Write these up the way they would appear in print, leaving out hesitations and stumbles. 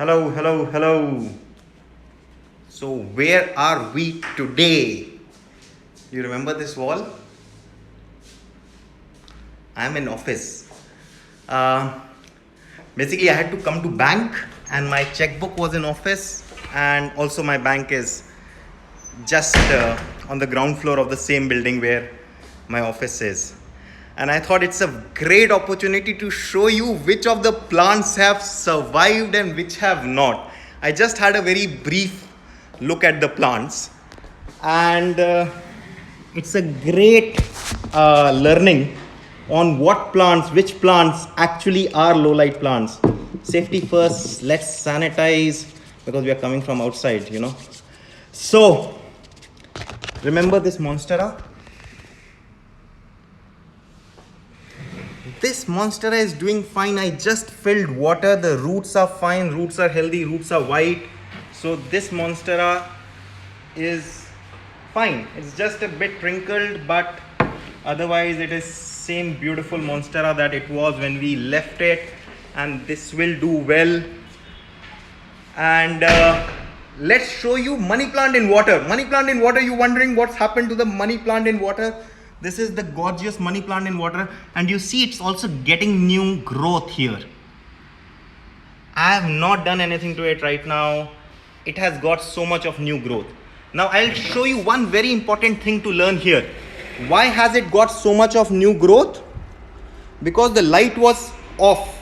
Hello, hello, hello. So, where are we today? You remember this wall? I'm in office. Uh, Basically, I had to come to bank, and my checkbook was in office, and also my bank is just on the ground floor of the same building where my office is. And I thought it's a great opportunity to show you which of the plants have survived and which have not. I just had a very brief look at the plants, and it's a great learning on which plants actually are low light plants. Safety first, let's sanitize because we are coming from outside. So, remember this monstera? This monstera is doing fine. I just filled water. The roots are fine. Roots are healthy. Roots are white. So this monstera is fine. It's just a bit wrinkled, but otherwise it is same beautiful monstera that it was when we left it. And this will do well. And let's show you money plant in water. Money plant in water. You wondering what's happened to the money plant in water? This is the gorgeous money plant in water, and you see it's also getting new growth here. I have not done anything to it right now. It has got so much of new growth. Now I'll show you one very important thing to learn here. Why has it got so much of new growth? Because the light was off.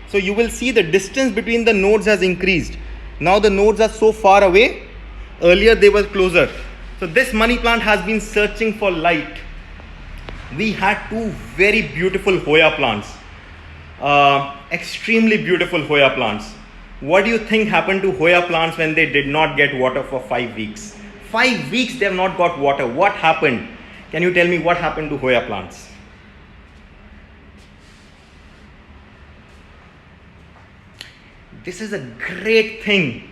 So you will see the distance between the nodes has increased. Now the nodes are so far away. Earlier they were closer. So this money plant has been searching for light. We had two very beautiful Hoya plants, extremely beautiful Hoya plants. What do you think happened to Hoya plants when they did not get water for 5 weeks? 5 weeks they have not got water. What happened? Can you tell me what happened to Hoya plants? This is a great thing.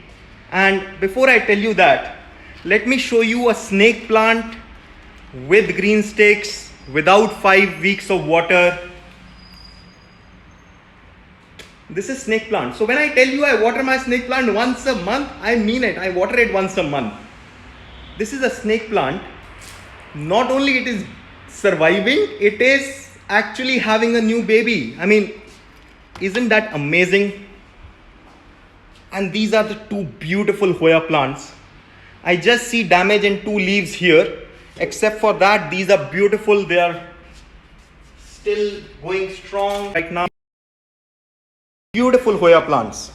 And before I tell you that, let me show you a snake plant with green sticks, without 5 weeks of water. This is snake plant. So when I tell you I water my snake plant once a month, I mean it. I water it once a month. This is a snake plant. Not only it is surviving, it is actually having a new baby. I mean, isn't that amazing? And these are the two beautiful Hoya plants. I just see damage in 2 leaves here. Except for that, these are beautiful. They are still going strong right now. Beautiful Hoya plants.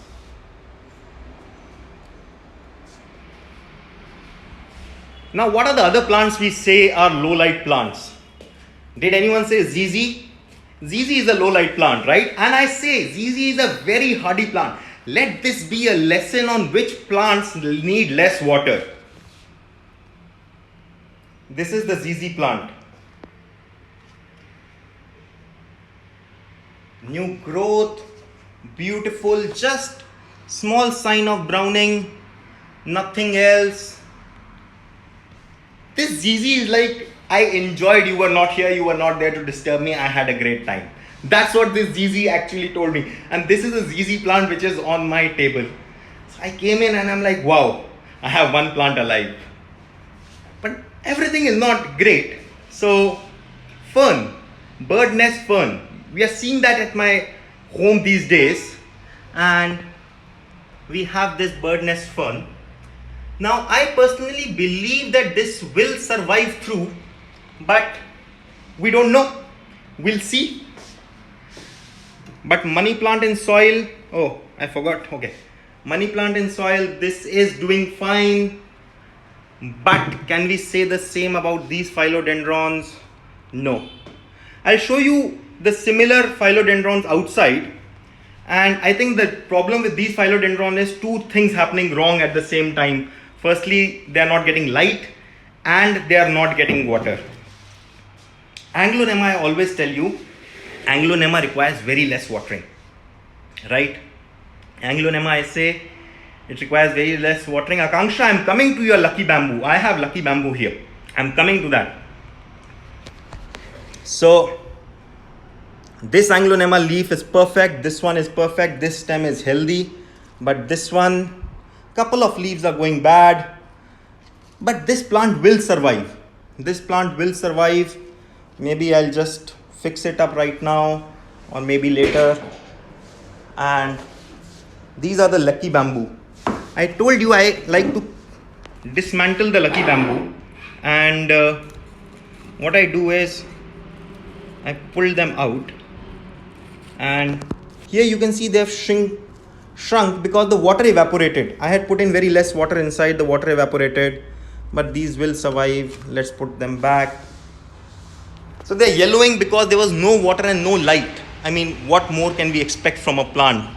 Now, what are the other plants we say are low light plants? Did anyone say ZZ? ZZ is a low light plant, right? And I say ZZ is a very hardy plant. Let this be a lesson on which plants need less water. This is the ZZ plant. New growth, beautiful, just small sign of browning, nothing else. This ZZ is like, I enjoyed, you were not here, you were not there to disturb me, I had a great time. That's what this ZZ actually told me. And this is a ZZ plant which is on my table. So I came in and I'm like, wow, I have one plant alive. But everything is not great. So fern, bird nest fern, we are seeing that at my home these days, and we have this bird nest fern. Now I personally believe that this will survive through, but we don't know. We'll see. But money plant in soil, oh I forgot, okay. Money plant in soil, this is doing fine. But can we say the same about these philodendrons? No. I'll show you the similar philodendrons outside. And I think the problem with these philodendrons is 2 things happening wrong at the same time. Firstly, they are not getting light and they are not getting water. Anglonema, I always tell you, Anglonema requires very less watering. Right? Anglonema, I say, it requires very less watering. Akanksha, I'm coming to your lucky bamboo. I have lucky bamboo here. I'm coming to that. So, this Anglonema leaf is perfect. This one is perfect. This stem is healthy. But this one, couple of leaves are going bad. But this plant will survive. This plant will survive. Maybe I'll just fix it up right now or maybe later. And these are the lucky bamboo. I told you I like to dismantle the lucky bamboo, and what I do is I pull them out, and here you can see they've shrunk because the water evaporated. I had put in very less water inside, the water evaporated, but these will survive. Let's put them back. So they're yellowing because there was no water and no light. I mean, what more can we expect from a plant?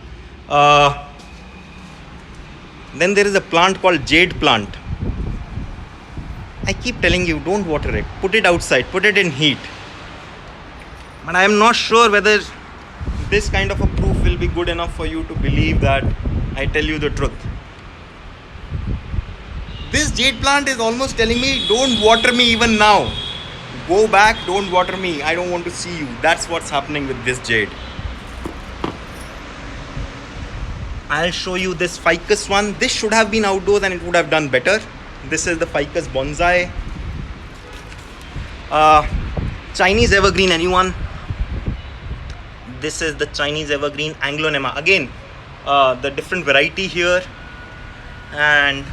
Then there is a plant called jade plant. I keep telling you, don't water it. Put it outside. Put it in heat. But I am not sure whether this kind of a proof will be good enough for you to believe that I tell you the truth. This jade plant is almost telling me, don't water me even now. Go back, don't water me. I don't want to see you. That's what's happening with this jade. I'll show you this ficus one. This should have been outdoors and it would have done better. This is the ficus bonsai. Chinese evergreen, anyone? This is the Chinese evergreen Anglonema. Again, the different variety here. And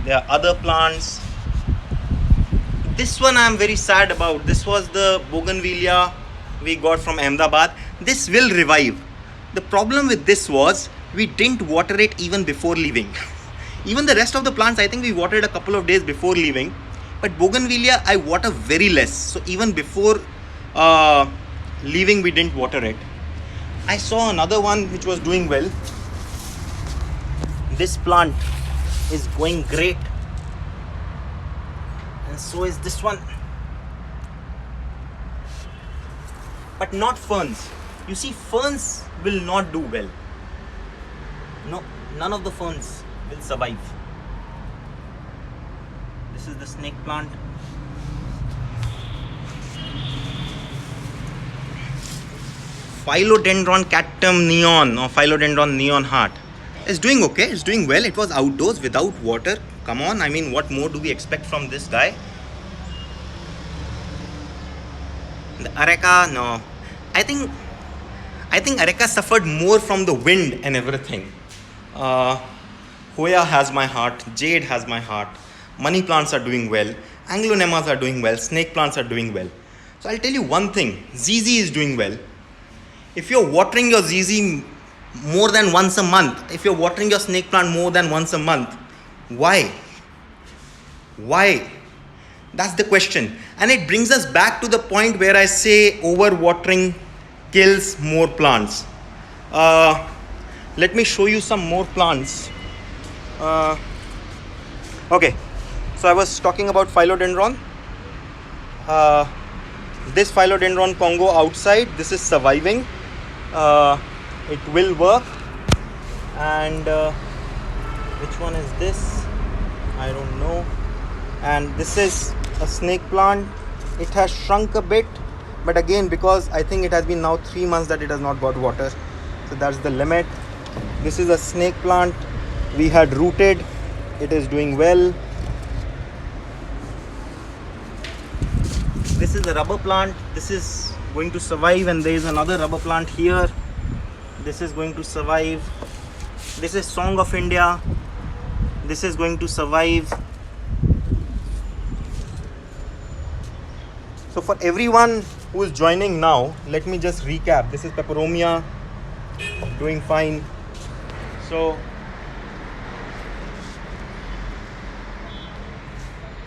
there are other plants. This one I am very sad about. This was the bougainvillea we got from Ahmedabad. This will revive. The problem with this was we didn't water it even before leaving. Even the rest of the plants, I think we watered a couple of days before leaving. But bougainvillea, I water very less. So even before leaving, we didn't water it. I saw another one which was doing well. This plant is going great. And so is this one. But not ferns. You see, ferns will not do well. No, none of the ferns will survive. This is the snake plant. Philodendron cactum neon or philodendron neon heart is doing okay. It's doing well. It was outdoors without water. Come on, I mean, what more do we expect from this guy? The areca, no. I think areca suffered more from the wind and everything. Hoya has my heart. Jade has my heart. Money plants are doing well. Anglonemas are doing well. Snake plants are doing well. So I'll tell you one thing. ZZ is doing well. If you're watering your ZZ more than once a month, if you're watering your snake plant more than once a month, why? Why? That's the question. And it brings us back to the point where I say overwatering kills more plants. Let me show you some more plants. Okay, so I was talking about philodendron. This philodendron Congo outside, this is surviving. It will work. And which one is this? I don't know. And this is a snake plant. It has shrunk a bit, but again, because I think it has been now 3 months that it has not got water, so that's the limit. This is a snake plant we had rooted. It is doing well. This is a rubber plant. This is going to survive, and there is another rubber plant here. This is going to survive. This is Song of India. This is going to survive. So for everyone who is joining now, let me just recap. This is peperomia, doing fine. So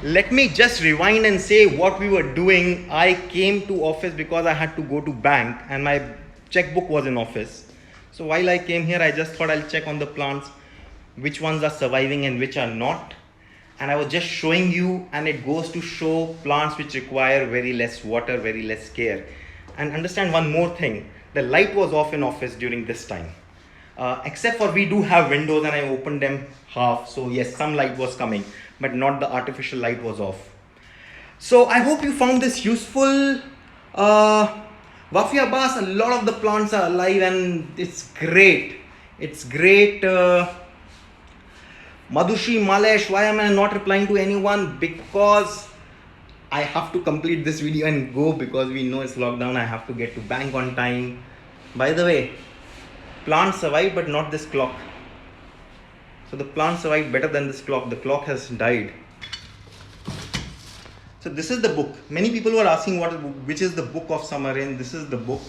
let me just rewind and say what we were doing. I came to office because I had to go to bank and my checkbook was in office. So while I came here, I just thought I'll check on the plants, which ones are surviving and which are not. And I was just showing you, and it goes to show plants which require very less water, very less care. And understand one more thing. The light was off in office during this time. Except for we do have windows and I opened them half. So yes, some light was coming, but not the artificial light was off. So I hope you found this useful. Wafia Bass, a lot of the plants are alive and it's great. It's great. Madhushi Malesh, why am I not replying to anyone? Because I have to complete this video and go, because we know it's lockdown. I have to get to bank on time. By the way, plants survived, but not this clock. So the plant survived better than this clock. The clock has died. So this is the book. Many people were asking which is the book of summer rain. This is the book.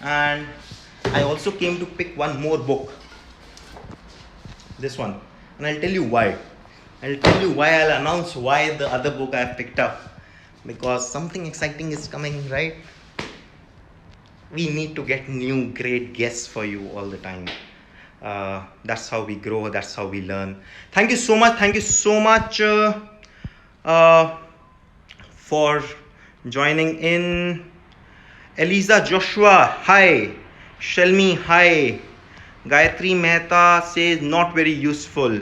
And I also came to pick one more book. This one. And I'll tell you why. I'll announce why the other book I have picked up. Because something exciting is coming, right? We need to get new great guests for you all the time. That's how we grow. That's how we learn. Thank you so much. Thank you so much for joining in. Eliza Joshua, hi. Shelmi, hi. Gayatri Mehta says not very useful.